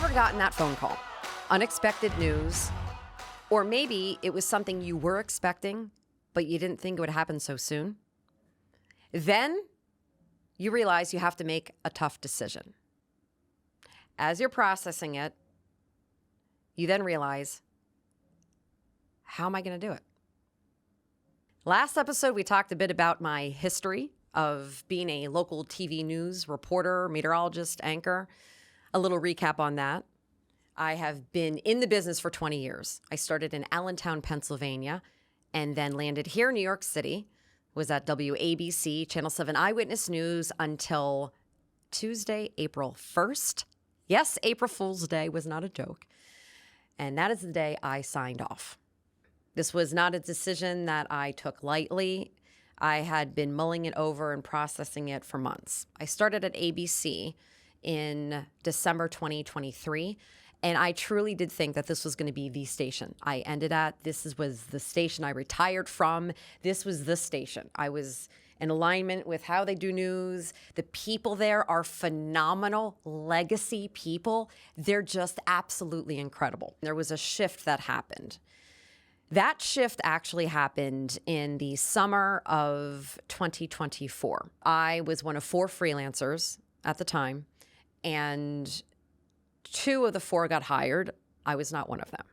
ever gotten that phone call? Unexpected news, or maybe it was something you were expecting, but you didn't think it would happen so soon. Then you realize you have to make a tough decision. As you're processing it, you then realize, how am I going to do it? Last episode, we talked a bit about my history of being a local TV news reporter, meteorologist, anchor. A little recap on that. I have been in the business for 20 years. I started in Allentown, Pennsylvania, and then landed here in New York City, was at WABC, Channel 7 Eyewitness News until Tuesday, April 1st. Yes, April Fool's Day was not a joke. And that is the day I signed off. This was not a decision that I took lightly. I had been mulling it over and processing it for months. I started at ABC in December 2023, and I truly did think that this was going to be the station I ended at. Was the station I retired from. This was the station. I was in alignment with how they do news. The people there are phenomenal legacy people. They're just absolutely incredible. There was a shift that happened. That shift actually happened in the summer of 2024. I was one of 4 freelancers at the time, and 2 of the 4 got hired. I was not one of them.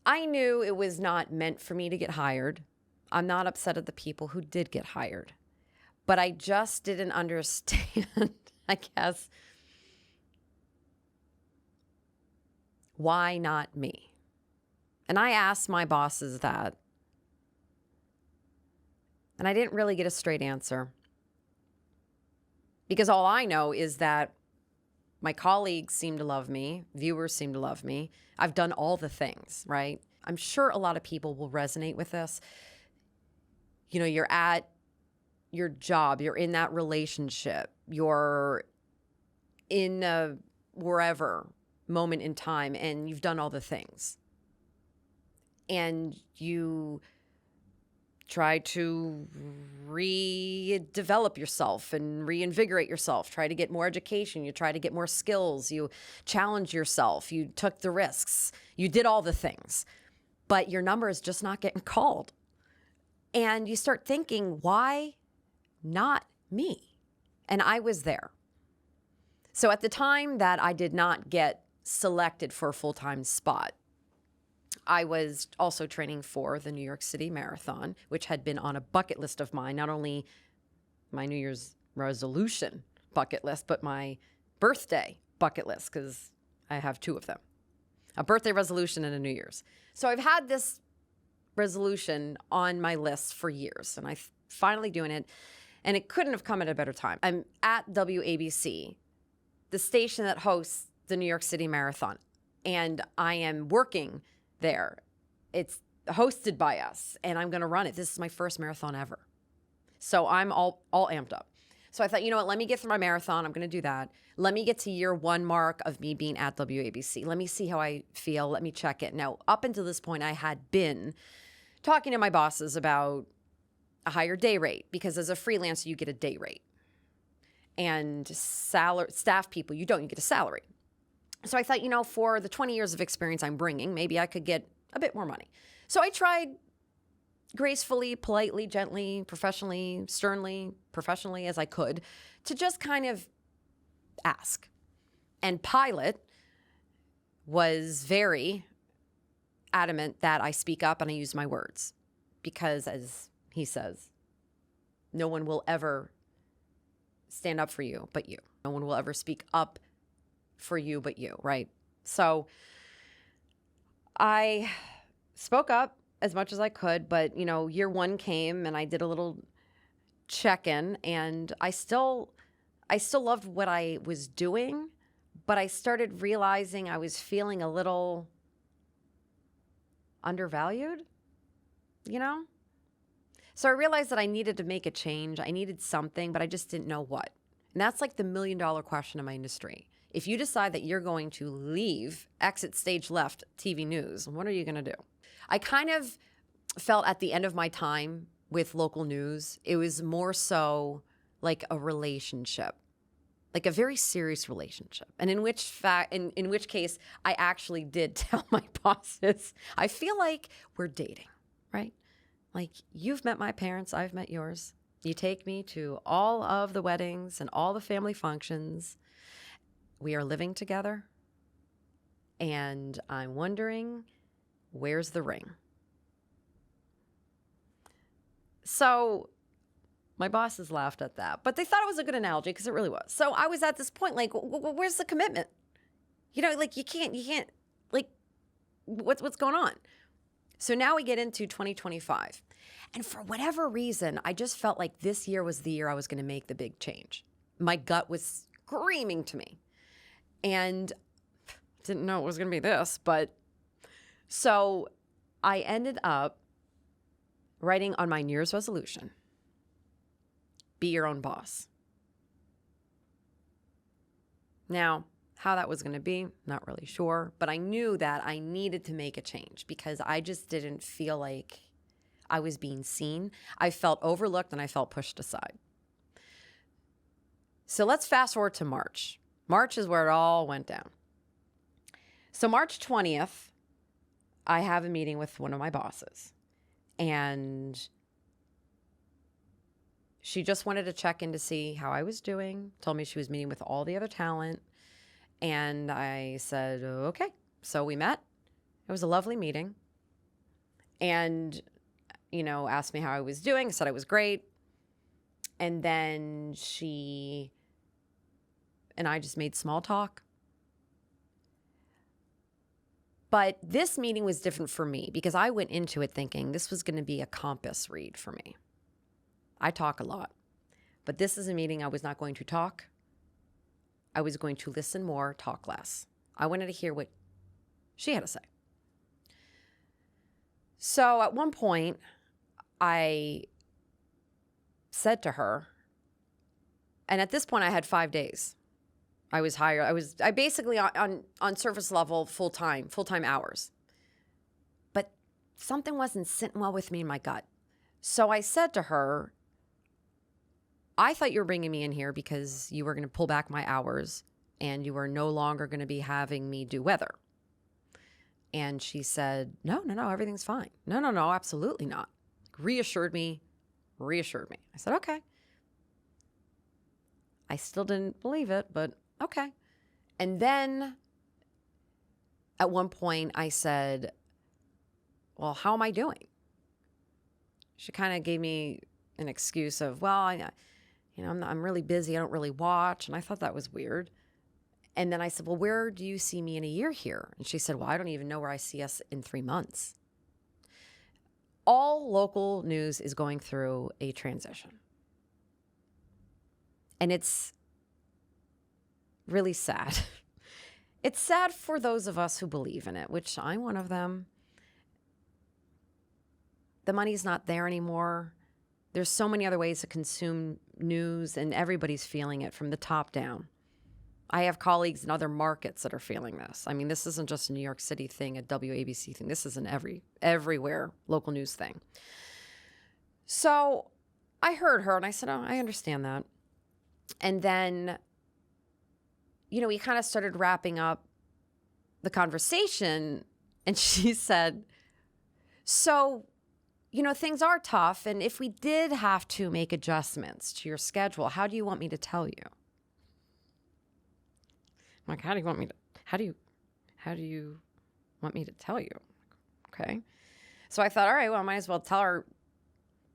I knew it was not meant for me to get hired. I'm not upset at the people who did get hired, but I just didn't understand, I guess, why not me? And I asked my bosses that, and I didn't really get a straight answer. Because all I know is that my colleagues seem to love me, viewers seem to love me. I've done all the things, right? I'm sure a lot of people will resonate with this. You know, you're at your job, you're in that relationship, you're in a wherever moment in time, and you've done all the things. And you try to redevelop yourself and reinvigorate yourself, try to get more education, you try to get more skills, you challenge yourself, you took the risks, you did all the things, but your number is just not getting called. And you start thinking, why not me? And I was there. So at the time that I did not get selected for a full-time spot, I was also training for the New York City Marathon, which had been on a bucket list of mine, not only my New Year's resolution bucket list, but my birthday bucket list, because I have 2 of them, a birthday resolution and a New Year's. So I've had this resolution on my list for years, and I'm finally doing it, and it couldn't have come at a better time. I'm at WABC, the station that hosts the New York City Marathon, and I am working there. It's hosted by us, and I'm going to run it. This is my first marathon ever. So I'm all amped up. So I thought, you know what, let me get through my marathon. I'm going to do that. Let me get to year 1 mark of me being at WABC. Let me see how I feel. Let me check it. Now, up until this point, I had been talking to my bosses about a higher day rate, because as a freelancer, you get a day rate. And staff people, you don't. You get a salary. So I thought, you know, for the 20 years of experience I'm bringing, maybe I could get a bit more money. So I tried gracefully, politely, gently, professionally, sternly, professionally as I could to just kind of ask. And Pilot was very adamant that I speak up and I use my words, because as he says, no one will ever stand up for you but you. No one will ever speak up for you but you, right? So I spoke up as much as I could, but you know, year 1 came and I did a little check-in, and I still loved what I was doing, but I started realizing I was feeling a little undervalued, you know? So I realized that I needed to make a change. I needed something, but I just didn't know what. And that's like the $1 million question in my industry. If you decide that you're going to leave, exit stage left TV news, what are you going to do? I kind of felt at the end of my time with local news, it was more so like a relationship. like a very serious relationship. And in which case I actually did tell my bosses, I feel like we're dating, right? Like, you've met my parents, I've met yours. You take me to all of the weddings and all the family functions. We are living together. And I'm wondering, where's the ring? So my bosses laughed at that, but they thought it was a good analogy because it really was. So I was at this point, like, where's the commitment? You know, like, you can't, like, what's going on? So now we get into 2025. And for whatever reason, I just felt like this year was the year I was going to make the big change. My gut was screaming to me. And didn't know it was going to be this, but so I ended up writing on my New Year's resolution, be your own boss. Now, how that was going to be, not really sure, but I knew that I needed to make a change because I just didn't feel like I was being seen. I felt overlooked and I felt pushed aside. So let's fast forward to March. March is where it all went down. So March 20th, I have a meeting with one of my bosses. And she just wanted to check in to see how I was doing, told me she was meeting with all the other talent. And I said, okay. So we met. It was a lovely meeting. And, you know, asked me how I was doing. I said I was great. And then she and I just made small talk. But this meeting was different for me because I went into it thinking this was going to be a compass read for me. I talk a lot, but this is a meeting I was not going to talk. I was going to listen more, talk less. I wanted to hear what she had to say. So at one point, I said to her, and at this point I had 5 days. I was hired. I basically on surface level full-time hours. But something wasn't sitting well with me in my gut. So I said to her, I thought you were bringing me in here because you were going to pull back my hours and you were no longer going to be having me do weather. And she said, no, everything's fine. No, absolutely not. Reassured me. I said, okay. I still didn't believe it, but okay. And then at one point I said, well, how am I doing? She kind of gave me an excuse of, well, I'm really busy. I don't really watch. And I thought that was weird. And then I said, well, where do you see me in a year here? And she said, well, I don't even know where I see us in 3 months. All local news is going through a transition. And it's really sad. It's sad for those of us who believe in it, which I'm one of them. The money's not there anymore. There's so many other ways to consume news, and everybody's feeling it from the top down. I have colleagues in other markets that are feeling this. I mean, this isn't just a New York City thing, a WABC thing. This is an everywhere local news thing. So I heard her and I said, oh, I understand that. And then, we kind of started wrapping up the conversation, and she said, so, things are tough. And if we did have to make adjustments to your schedule, how do you want me to tell you? I'm like, how do you want me to tell you? Okay. So I thought, all right, well, I might as well tell her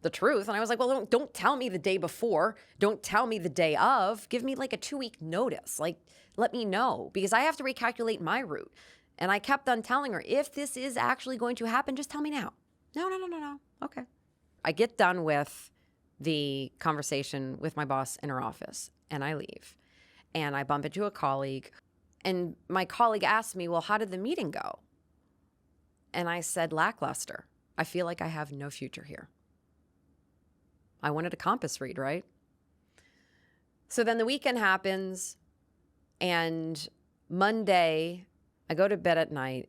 the truth. And I was like, well, don't tell me the day before. Don't tell me the day of. Give me like a 2-week notice. Like, let me know, because I have to recalculate my route. And I kept on telling her, if this is actually going to happen, just tell me now. No. Okay. I get done with the conversation with my boss in her office, and I leave. And I bump into a colleague, and my colleague asked me, well, how did the meeting go? And I said, lackluster. I feel like I have no future here. I wanted a compass read, right? So then the weekend happens, and Monday, I go to bed at night,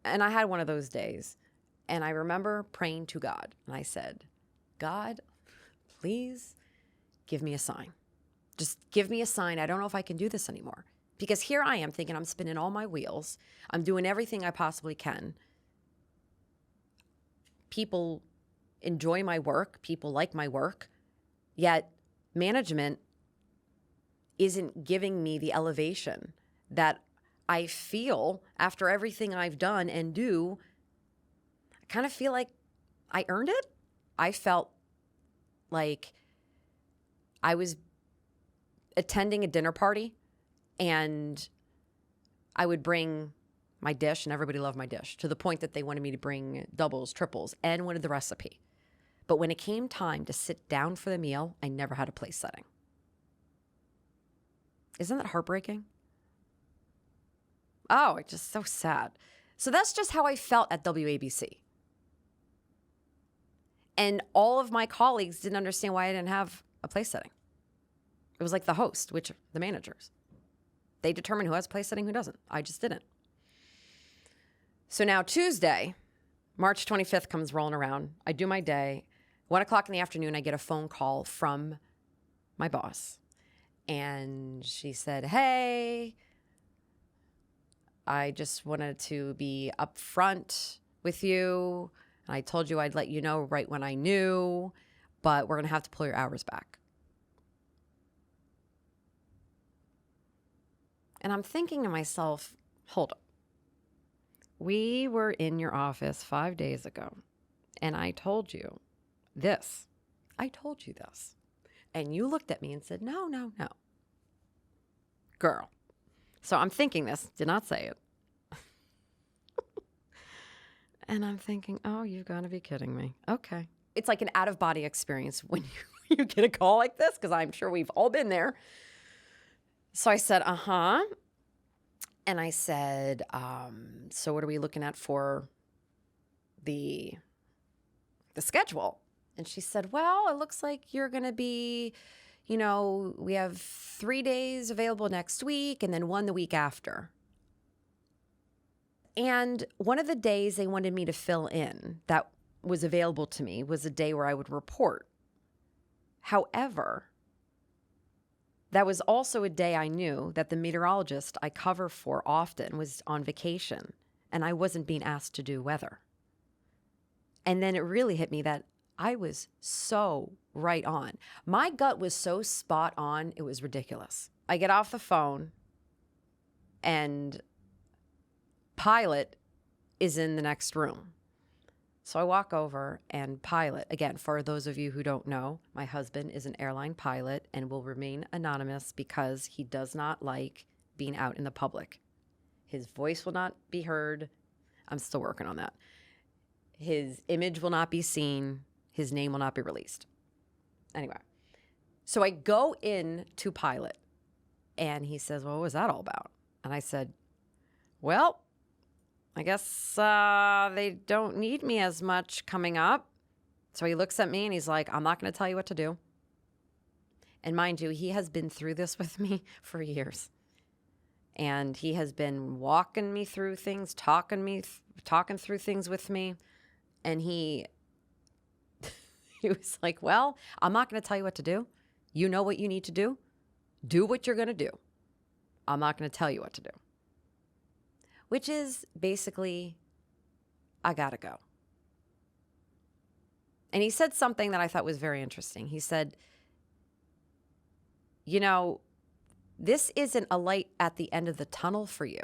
and I had one of those days. And I remember praying to God, and I said, God, please give me a sign. Just give me a sign. I don't know if I can do this anymore. Because here I am thinking I'm spinning all my wheels. I'm doing everything I possibly can. People enjoy my work. People like my work. Yet management isn't giving me the elevation that I feel after everything I've done and do. I kind of feel like I earned it. I felt like I was attending a dinner party and I would bring my dish, and everybody loved my dish, to the point that they wanted me to bring doubles, triples, and wanted the recipe. But when it came time to sit down for the meal, I never had a place setting. Isn't that heartbreaking? Oh, it's just so sad. So that's just how I felt at WABC. And all of my colleagues didn't understand why I didn't have a place setting. It was like the host, which the managers. They determine who has place setting, who doesn't. I just didn't. So now Tuesday, March 25th comes rolling around. I do my day. 1 o'clock in the afternoon, I get a phone call from my boss. And she said, hey, I just wanted to be upfront with you. And I told you I'd let you know right when I knew, but we're going to have to pull your hours back. And I'm thinking to myself, hold up. We were in your office 5 days ago, and I told you this. I told you this. And you looked at me and said, no, no, no. Girl. So I'm thinking this, did not say it. And I'm thinking, oh, you've got to be kidding me. Okay. It's like an out-of-body experience when you get a call like this, because I'm sure we've all been there. So I said, uh-huh. And I said, so what are we looking at for the schedule? And she said, well, it looks like you're going to be, we have 3 days available next week and then one the week after. And one of the days they wanted me to fill in that was available to me was a day where I would report. However, that was also a day I knew that the meteorologist I cover for often was on vacation and I wasn't being asked to do weather. And then it really hit me that I was so right on. My gut was so spot on, it was ridiculous. I get off the phone and Pilot is in the next room. So I walk over and Pilot, again, for those of you who don't know, my husband is an airline pilot and will remain anonymous because he does not like being out in the public. His voice will not be heard. I'm still working on that. His image will not be seen. His name will not be released. Anyway, so I go in to Pilot and he says, well, what was that all about? And I said, well, I guess they don't need me as much coming up. So he looks at me and he's like, I'm not going to tell you what to do. And mind you, he has been through this with me for years. And he has been walking me through things, talking through things with me. And he was like, well, I'm not going to tell you what to do. You know what you need to do. Do what you're going to do. I'm not going to tell you what to do. Which is basically, I gotta go. And he said something that I thought was very interesting. He said, this isn't a light at the end of the tunnel for you.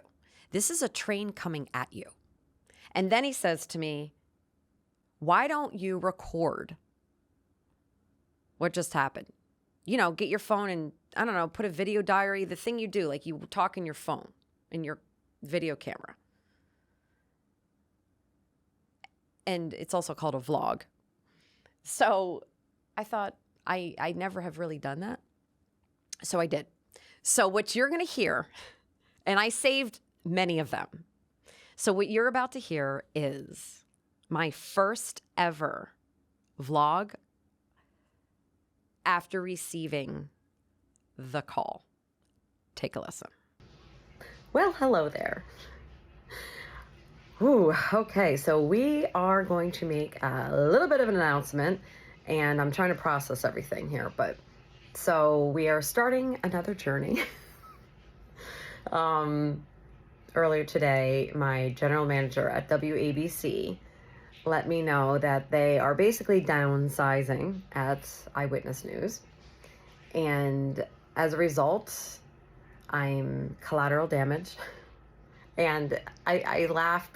This is a train coming at you. And then he says to me, why don't you record what just happened? Get your phone and, I don't know, put a video diary, the thing you do, like you talk in your phone, in your video camera. And it's also called a vlog. So I thought I never have really done that. So I did. So what you're going to hear, and I saved many of them. So what you're about to hear is my first ever vlog after receiving the call. Take a listen. Well, hello there. Ooh, okay, so we are going to make a little bit of an announcement, and I'm trying to process everything here, but So we are starting another journey. Earlier today, my general manager at WABC let me know that they are basically downsizing at Eyewitness News. And as a result, I'm collateral damage. And I laugh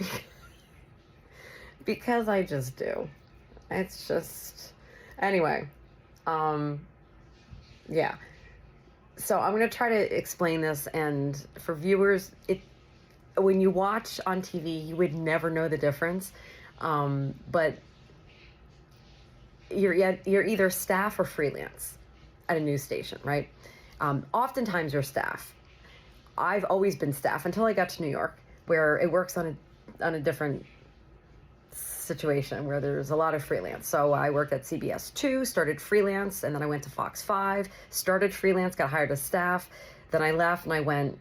because I just do. It's just, anyway, yeah. So I'm going to try to explain this, and for viewers, when you watch on TV, you would never know the difference. But you're either staff or freelance at a news station, right? Oftentimes you're staff. I've always been staff until I got to New York, where it works on a different situation where there's a lot of freelance. So I worked at CBS 2, started freelance, and then I went to Fox 5, started freelance, got hired as staff. Then I left and I went,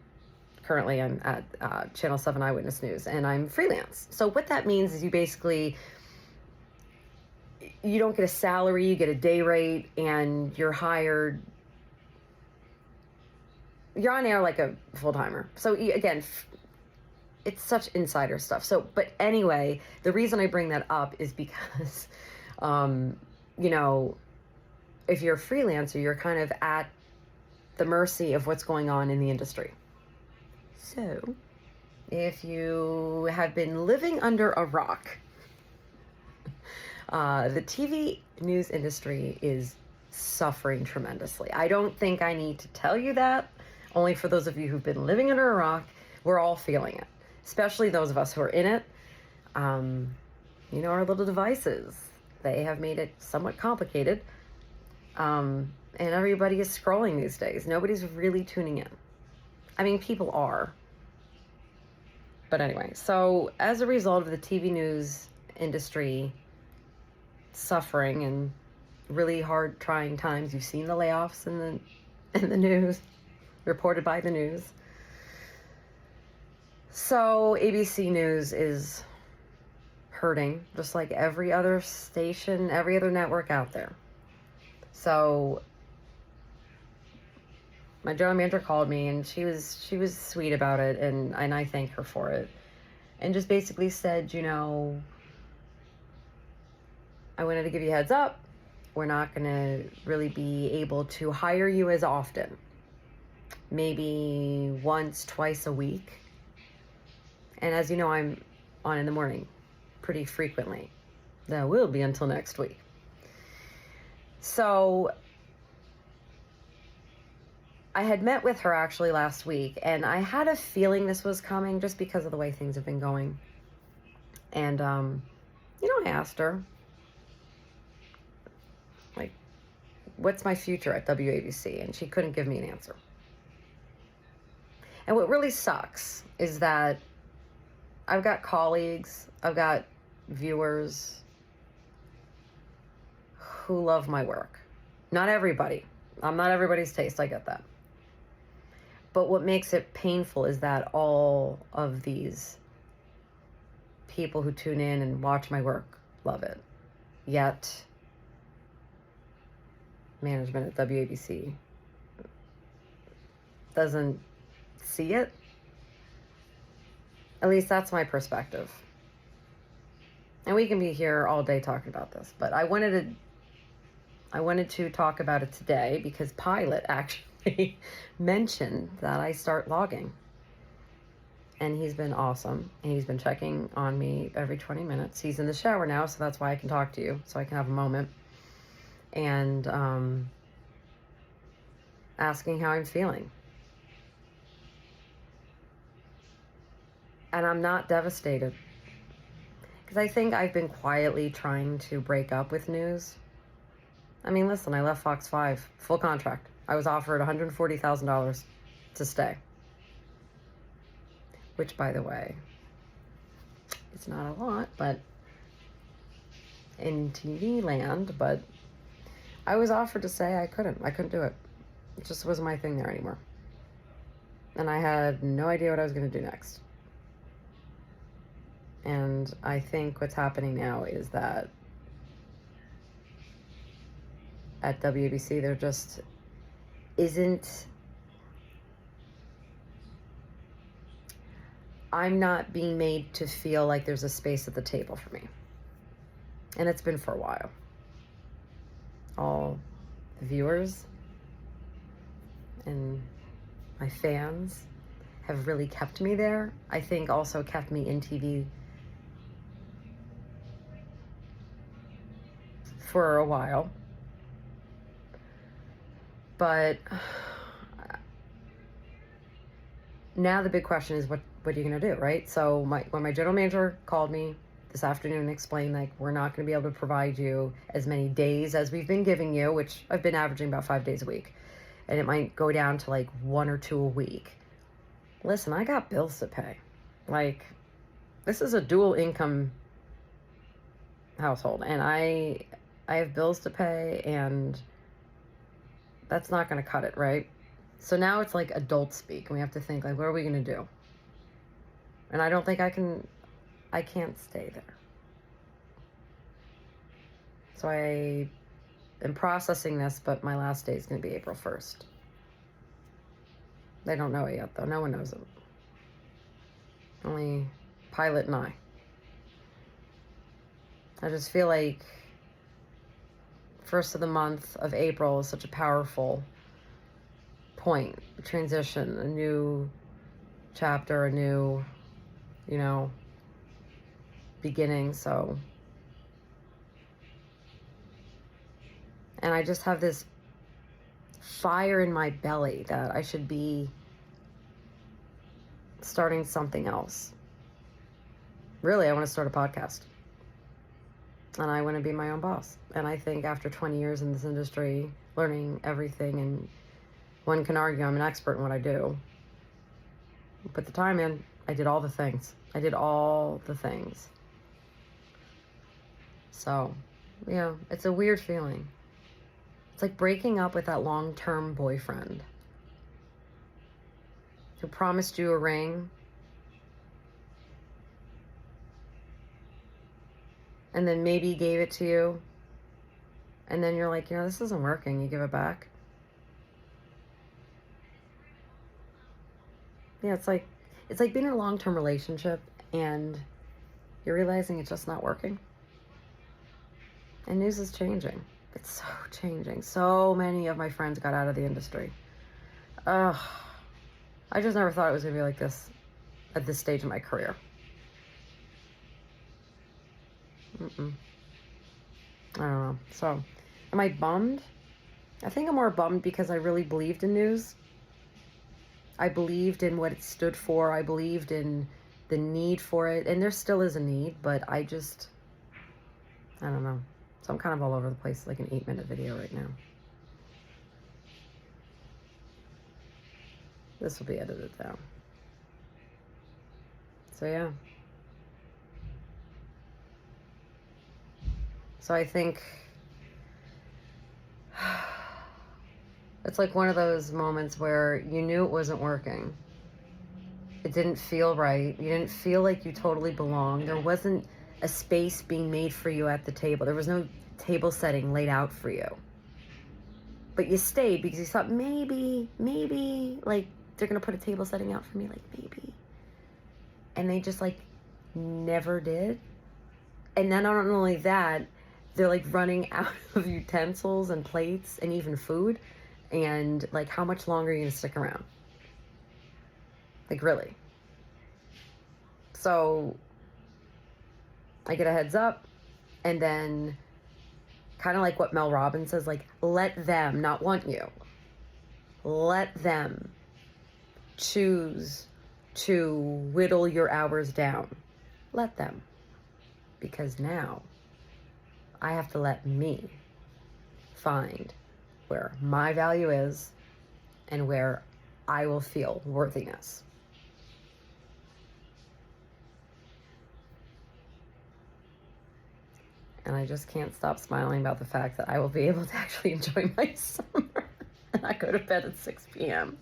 currently I'm at Channel 7 Eyewitness News, and I'm freelance. So what that means is you don't get a salary, you get a day rate, and you're hired, you're on air like a full-timer. So again, it's such insider stuff. So, but anyway, the reason I bring that up is because, if you're a freelancer, you're kind of at the mercy of what's going on in the industry. So, if you have been living under a rock, the TV news industry is suffering tremendously. I don't think I need to tell you that. Only for those of you who've been living under a rock, we're all feeling it. Especially those of us who are in it. Our little devices, they have made it somewhat complicated. And everybody is scrolling these days. Nobody's really tuning in. I mean, people are. But anyway, so as a result of the TV news industry suffering and really hard, trying times, you've seen the layoffs in the news, reported by the news. So ABC News is hurting, just like every other station, every other network out there. So my general manager called me, and she was sweet about it, and I thank her for it, and just basically said, I wanted to give you a heads up. We're not going to really be able to hire you as often. Maybe once, twice a week. And as you know, I'm on in the morning pretty frequently. That will be until next week. So I had met with her actually last week, and I had a feeling this was coming just because of the way things have been going. And, I asked her, like, what's my future at WABC? And she couldn't give me an answer. And what really sucks is that I've got colleagues, I've got viewers who love my work. Not everybody. I'm not everybody's taste, I get that. But what makes it painful is that all of these people who tune in and watch my work love it. Yet, management at WABC doesn't see it. At least that's my perspective. And we can be here all day talking about this, but I wanted to talk about it today because Pilot actually mentioned that I start logging. And he's been awesome. And he's been checking on me every 20 minutes. He's in the shower now, so that's why I can talk to you, so I can have a moment. And asking how I'm feeling. And I'm not devastated. Because I think I've been quietly trying to break up with news. I mean, listen, I left Fox 5, full contract. I was offered $140,000 to stay. Which, by the way, it's not a lot, but in TV land, but I was offered to say I couldn't do it. It just wasn't my thing there anymore. And I had no idea what I was going to do next. And I think what's happening now is that at WABC, they're just I'm not being made to feel like there's a space at the table for me. And it's been for a while. All the viewers and my fans have really kept me there. I think also kept me in TV for a while. But now the big question is, what are you going to do, right? So when my general manager called me this afternoon and explained, like, we're not going to be able to provide you as many days as we've been giving you, which I've been averaging about 5 days a week, and it might go down to like 1 or 2 a week. Listen, I got bills to pay. Like, this is a dual income household, and I have bills to pay, and that's not going to cut it, right? So now it's like adult speak, and we have to think, like, what are we going to do? And I don't think I can't stay there. So I am processing this, but my last day is going to be April 1st. They don't know it yet, though. No one knows it. Only Pilot and I. I just feel like first of the month of April is such a powerful point, a transition, a new chapter, a new, beginning. So, and I just have this fire in my belly that I should be starting something else. Really, I want to start a podcast. And I want to be my own boss. And I think after 20 years in this industry, learning everything, and one can argue I'm an expert in what I do. Put the time in. I did all the things. So, yeah, it's a weird feeling. It's like breaking up with that long-term boyfriend who promised you a ring and then maybe gave it to you, and then you're like, this isn't working. You give it back. Yeah, it's like being in a long-term relationship and you're realizing it's just not working. And news is changing. It's so changing. So many of my friends got out of the industry. I just never thought it was going to be like this at this stage of my career. I don't know. So, am I bummed? I think I'm more bummed because I really believed in news. I believed in what it stood for. I believed in the need for it. And there still is a need, but I don't know. So I'm kind of all over the place, like an 8-minute video right now. This will be edited down. So yeah. So I think it's like one of those moments where you knew it wasn't working. It didn't feel right. You didn't feel like you totally belonged. There wasn't a space being made for you at the table. There was no table setting laid out for you. But you stayed because you thought maybe, like, they're going to put a table setting out for me, like, maybe. And they just, like, never did. And then not only that, they're, like, running out of utensils and plates and even food. And, like, how much longer are you going to stick around? Like, really? So I get a heads up, and then kind of like what Mel Robbins says, like, let them, not want you, let them choose to whittle your hours down. Let them. Because now I have to let me find where my value is and where I will feel worthiness. And I just can't stop smiling about the fact that I will be able to actually enjoy my summer and not go to bed at 6 p.m.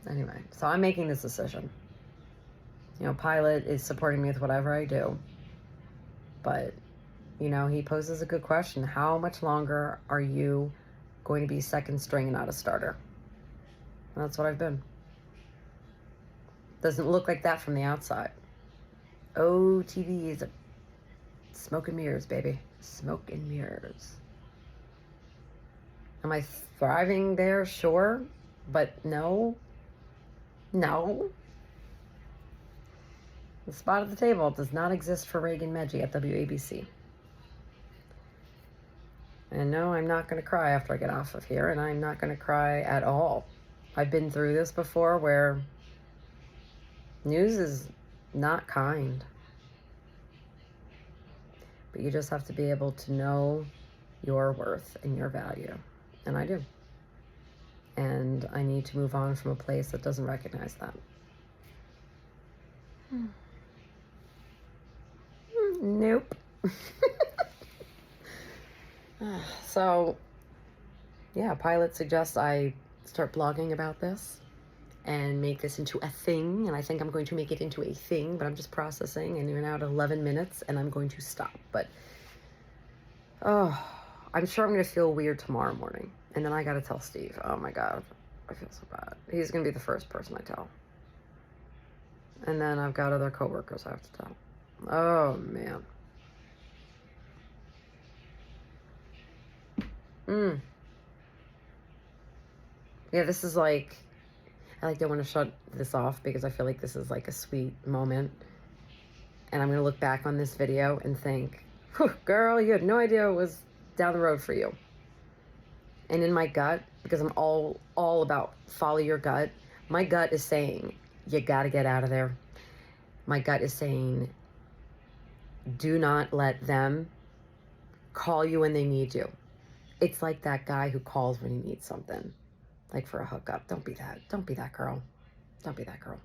Anyway, so I'm making this decision. Pilot is supporting me with whatever I do. But You know, he poses a good question. How much longer are you going to be second string and not a starter? And that's what I've been. Doesn't look like that from the outside. Oh, TV is a smoke and mirrors, baby. Smoke and mirrors. Am I thriving there? Sure. But no. No. The spot at the table does not exist for Raegan Medgie at WABC. And no, I'm not going to cry after I get off of here, and I'm not going to cry at all. I've been through this before where news is not kind. But you just have to be able to know your worth and your value. And I do. And I need to move on from a place that doesn't recognize that. Nope. So, yeah, Pilot suggests I start blogging about this and make this into a thing. And I think I'm going to make it into a thing, but I'm just processing. And you're now at 11 minutes, and I'm going to stop. But, I'm sure I'm going to feel weird tomorrow morning. And then I got to tell Steve. Oh, my God. I feel so bad. He's going to be the first person I tell. And then I've got other coworkers I have to tell. Oh, man. Yeah, this is like, I don't want to shut this off because I feel like this is like a sweet moment. And I'm going to look back on this video and think, girl, you had no idea it was down the road for you. And in my gut, because I'm all about follow your gut, my gut is saying, you got to get out of there. My gut is saying, do not let them call you when they need you. It's like that guy who calls when he needs something, like for a hookup. Don't be that. Don't be that girl. Don't be that girl.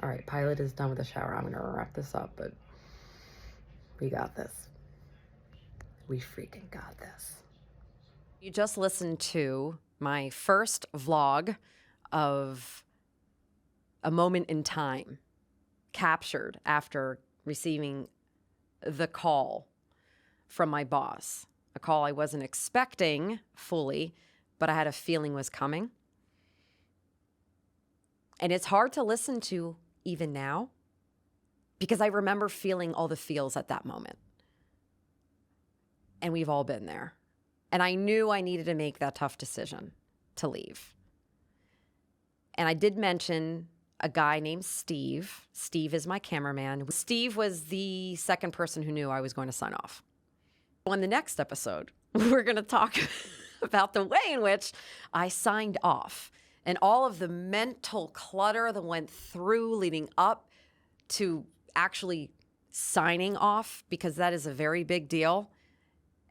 All right, Pilot is done with the shower. I'm going to wrap this up, but we got this. We freaking got this. You just listened to my first vlog of a moment in time captured after receiving the call from my boss. A call I wasn't expecting fully, but I had a feeling was coming. And it's hard to listen to even now because I remember feeling all the feels at that moment. And we've all been there. And I knew I needed to make that tough decision to leave. And I did mention a guy named Steve. Steve is my cameraman. Steve was the second person who knew I was going to sign off. On the next episode, we're going to talk about the way in which I signed off and all of the mental clutter that went through leading up to actually signing off, because that is a very big deal.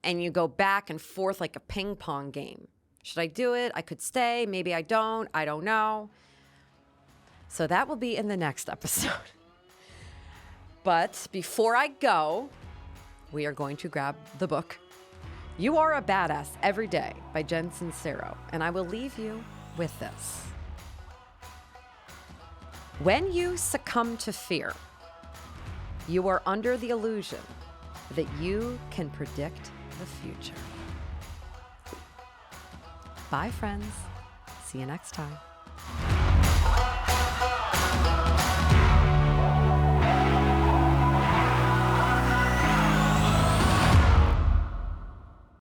And you go back and forth like a ping pong game. Should I do it? I could stay. Maybe I don't. I don't know. So that will be in the next episode. But before I go, we are going to grab the book, You Are a Badass Every Day by Jen Sincero. And I will leave you with this. When you succumb to fear, you are under the illusion that you can predict the future. Bye, friends. See you next time.